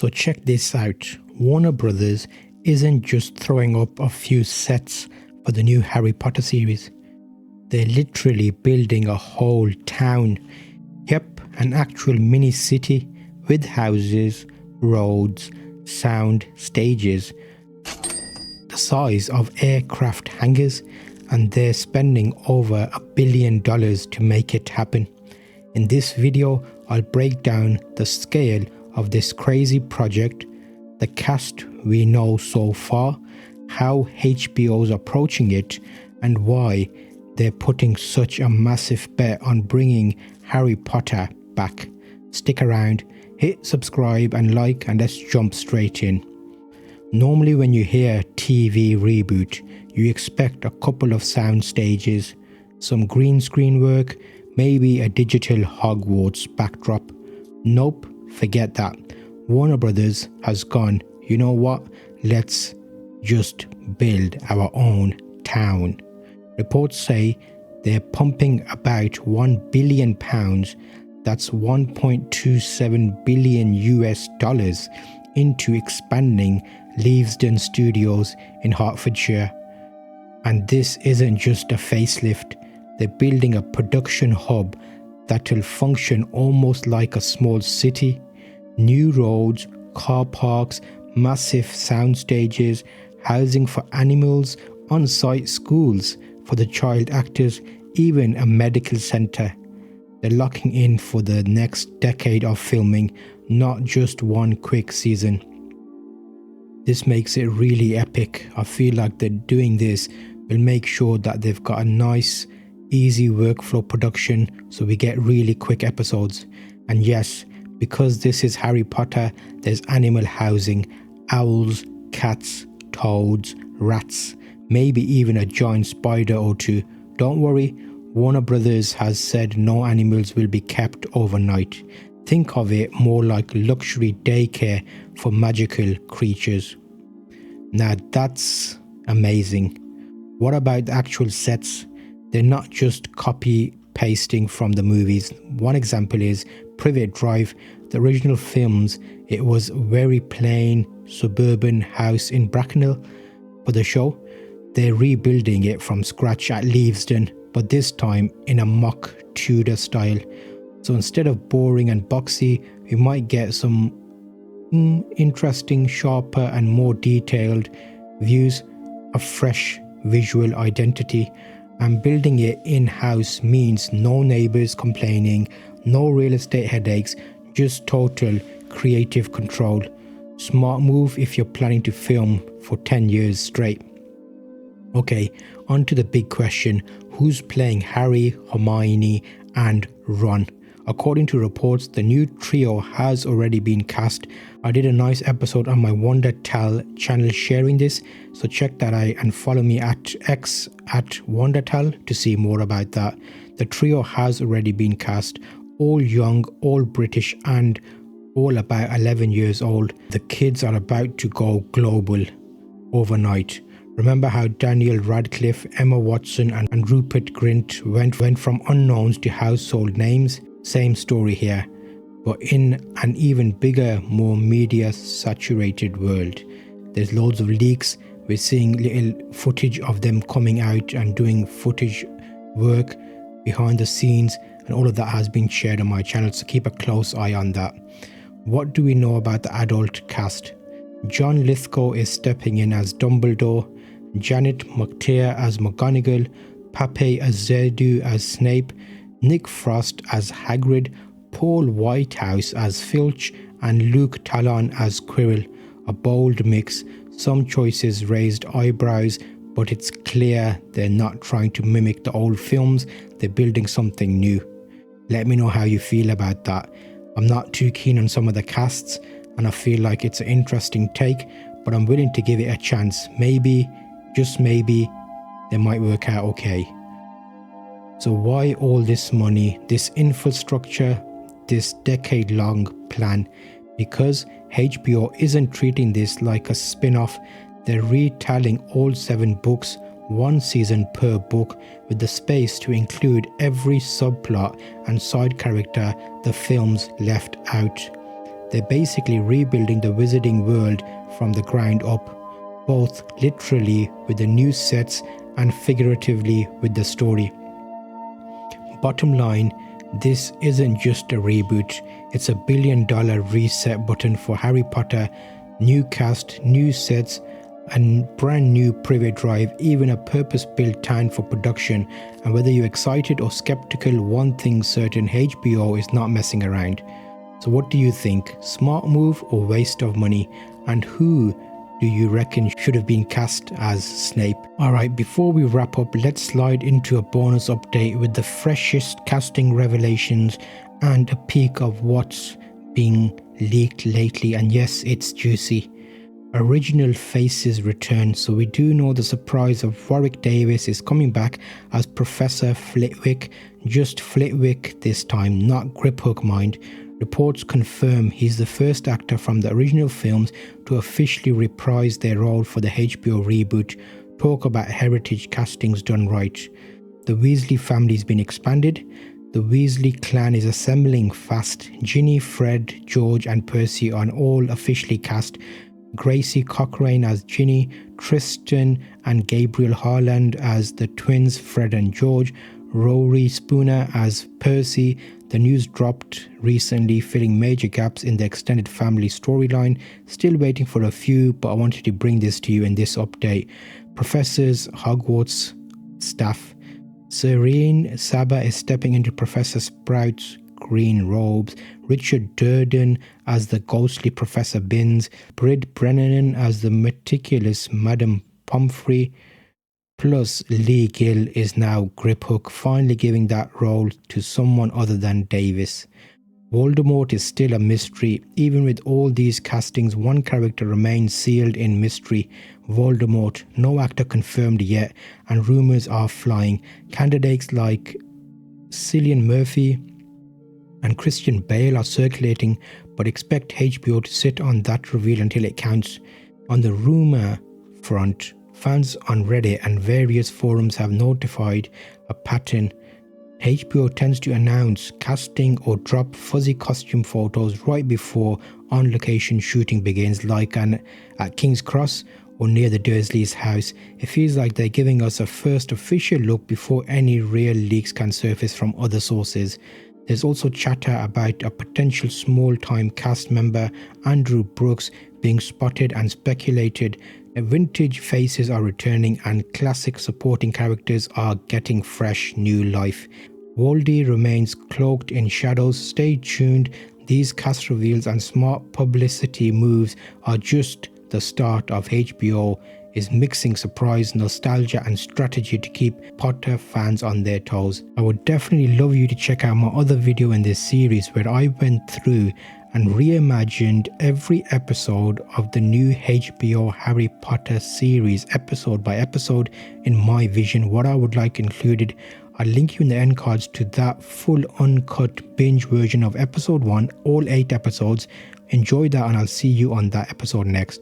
So check this out. Warner Brothers isn't just throwing up a few sets for the new Harry Potter series. They're literally building a whole town. Yep, an actual mini city with houses, roads, sound stages, the size of aircraft hangars, and they're spending over $1 billion to make it happen. In this video, I'll break down the scale of this crazy project, the cast we know so far, how HBO's approaching it, and why they're putting such a massive bet on bringing Harry Potter back. Stick around, hit subscribe and like, and let's jump straight in. Normally when you hear TV reboot, you expect a couple of sound stages, some green screen work, maybe a digital Hogwarts backdrop. Nope, forget that. Warner Brothers has gone, you know what, let's just build our own town. Reports say they're pumping about £1 billion, that's 1.27 billion US dollars, into expanding Leavesden Studios in Hertfordshire. And this isn't just a facelift, they're building a production hub that'll function almost like a small city. New roads, car parks, massive sound stages, housing for animals, on-site schools for the child actors, even a medical centre. They're locking in for the next decade of filming, not just one quick season. This makes it really epic. I feel like they're doing this will make sure that they've got a nice, easy workflow production so we get really quick episodes. And yes, because this is Harry Potter, there's animal housing, owls, cats, toads, rats, maybe even a giant spider or two. Don't worry, Warner Brothers has said no animals will be kept overnight. Think of it more like luxury daycare for magical creatures. Now that's amazing. What about the actual sets? They're not just copy pasting from the movies. One example is Privet Drive. The original films, it was a very plain suburban house in Bracknell. For the show, they're rebuilding it from scratch at Leavesden, but this time in a mock Tudor style. So instead of boring and boxy, we might get some interesting, sharper and more detailed views, a fresh visual identity. And building it in-house means no neighbours complaining, no real estate headaches, just total creative control. Smart move if you're planning to film for 10 years straight. Okay, on to the big question. Who's playing Harry, Hermione and Ron? According to reports, the new trio has already been cast. I did a nice episode on my Wondatell channel sharing this, so check that out and follow me at X at Wondatell to see more about that. The trio has already been cast, all young, all British and all about 11 years old. The kids are about to go global overnight. Remember how Daniel Radcliffe, Emma Watson and Rupert Grint went from unknowns to household names? Same story here, but in an even bigger, more media saturated world. There's loads of leaks. We're seeing little footage of them coming out and doing footage work behind the scenes, and all of that has been shared on my channel, so keep a close eye on that. What do we know about the adult cast? John Lithgow is stepping in as Dumbledore, Janet McTeer as McGonagall, Pape Azedu as Snape, Nick Frost as Hagrid, Paul Whitehouse as Filch, and Luke Talon as Quirrell. A bold mix, some choices raised eyebrows, but it's clear they're not trying to mimic the old films, they're building something new. Let me know how you feel about that. I'm not too keen on some of the casts, and I feel like it's an interesting take, but I'm willing to give it a chance. Maybe, just maybe, they might work out okay. So why all this money, this infrastructure, this decade-long plan? Because HBO isn't treating this like a spin-off. They're retelling all 7 books, 1 season per book, with the space to include every subplot and side character the films left out. They're basically rebuilding the wizarding world from the ground up, both literally with the new sets and figuratively with the story. Bottom line, this isn't just a reboot, it's a $1 billion reset button for Harry Potter, new cast, new sets, and brand new private drive, even a purpose-built town for production. And whether you're excited or skeptical, one thing's certain, HBO is not messing around. So what do you think? Smart move or waste of money? And who do you reckon should have been cast as Snape? Alright, before we wrap up, let's slide into a bonus update with the freshest casting revelations and a peek of what's being leaked lately. And yes, it's juicy. Original faces return, so we do know the surprise of Warwick Davis is coming back as Professor Flitwick, just Flitwick this time, not Griphook mind. Reports confirm he's the first actor from the original films to officially reprise their role for the HBO reboot. Talk about heritage castings done right. The Weasley family's been expanded. The Weasley clan is assembling fast. Ginny, Fred, George and Percy are all officially cast. Gracie Cochrane as Ginny, Tristan and Gabriel Harland as the twins Fred and George, Rory Spooner as Percy. The news dropped recently, filling major gaps in the extended family storyline. Still waiting for a few, but I wanted to bring this to you in this update. Professors Hogwarts staff. Serene Saba is stepping into Professor Sprout's green robes, Richard Durden as the ghostly Professor Binns, Brid Brennan as the meticulous Madame Pomfrey, plus Lee Gill is now Griphook, finally giving that role to someone other than Davis. Voldemort is still a mystery. Even with all these castings, one character remains sealed in mystery. Voldemort, no actor confirmed yet, and rumours are flying. Candidates like Cillian Murphy and Christian Bale are circulating, but expect HBO to sit on that reveal until it counts. On the rumour front, fans on Reddit and various forums have notified a pattern. HBO tends to announce casting or drop fuzzy costume photos right before on-location shooting begins, like at King's Cross or near the Dursleys' house. It feels like they're giving us a first official look before any real leaks can surface from other sources. There's also chatter about a potential small-time cast member, Andrew Brooks, being spotted, and speculated vintage faces are returning and classic supporting characters are getting fresh new life. Voldy remains cloaked in shadows. Stay tuned. These cast reveals and smart publicity moves are just the start of HBO is mixing surprise, nostalgia and strategy to keep Potter fans on their toes. I would definitely love you to check out my other video in this series where I went through and reimagined every episode of the new HBO Harry Potter series episode by episode in my vision, what I would like included. I'll link you in the end cards to that full uncut binge version of episode 1, all 8 episodes. Enjoy that and I'll see you on that episode next.